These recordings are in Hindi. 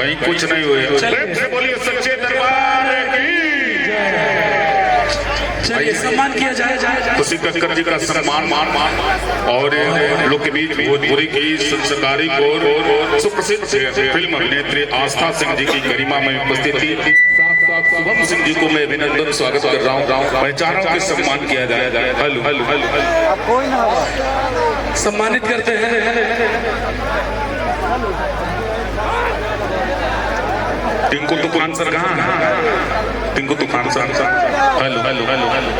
कहीं कुछ नहीं हुए। बोलिए सच्चे दरबार की। चलिए सम्मान किया जाए। खुशी कक्कर जी का सम्मान मान और लोग के बीच भोजपुरी की संस्कारी और सुप्रसिद्ध फिल्म अभिनेत्री आस्था सिंह जी की गरिमा में उपस्थिति शुभम सिंह जी को मैं अभिनंदन स्वागत कर रहा हूँ। मैं चाह रहा हूँ कि सम्मान किया जाए। हेलो हेलो हेलो सम्मानित करते हैं टिंकू तूफान सर। कहाँ टिंकू तूफान sir? Hello hello hello hello.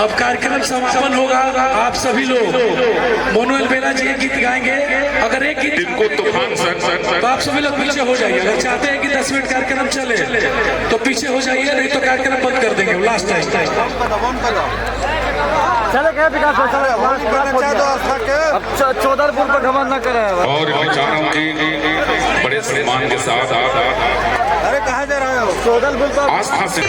अब कार्यक्रम समापन होगा। आप सभी लोग मोनू अलबेला जी एक गीत गाएंगे। अगर एक गीत टिंकू तूफान सर तो आप सभी लोग पीछे हो जाइए। अगर चाहते हैं कि 10 मिनट कार्यक्रम चले तो पीछे हो जाइए, नहीं तो कार्यक्रम बंद कर देंगे लास्ट टाइम। चले गए विकास चौधरपुर पर घमंड न करे। और मैं चाह रहा हूँ कि बड़े सम्मान के साथ अरे कहाँ जा रहे हो? चौधरपुर पर आस्था से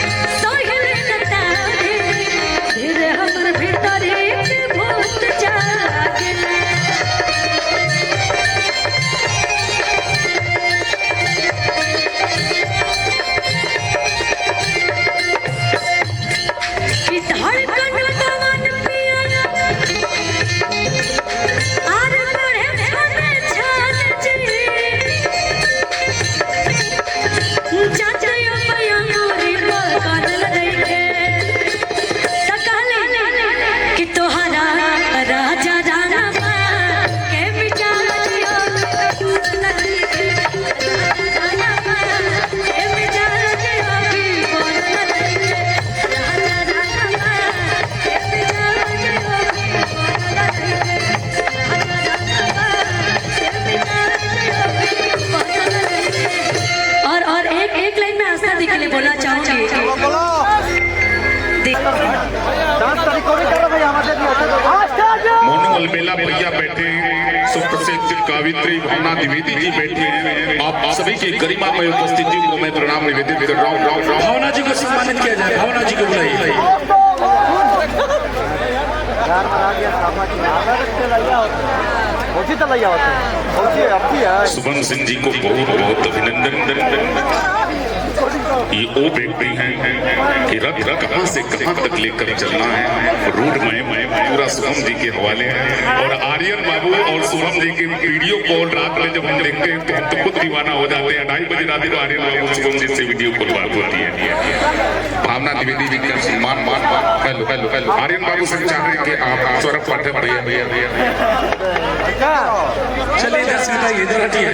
बोला चाहूंगी। मोनू अलबेला भैया बैठे, सुप्रसिद्ध कावित्री भावना द्विवेदी जी बैठे हैं। आप सभी की गरिमा में उपस्थिति को मैं प्रणाम निवेदित कर रहा हूँ। भावना जी को सम्मानित किया जाए। भावना जी को बुलाइए। शुभम सिंह जी को बहुत बहुत अभिनंदन। ये वो व्यक्ति हैं कि रथ कहाँ से कहाँ तक लेकर चलना है। रूट में पूरा शुभम जी के हवाले है। और आर्यन बाबू और शुभम जी के वीडियो कॉल रात में जब हम देखते हैं तो हम तो खुद दीवाना हो जाते हैं। 2:30 बजे रात को आर्यन बाबू शुभम जी से वीडियो कॉल बात होती है। भावना द्विवेदी जी का सम्मान हेलो हेलो हेलो। आर्यन बाबू से चाह रहे हैं कि आप सौरभ पाठक भैया। चलिए इधर से हटाइए, इधर हटिए।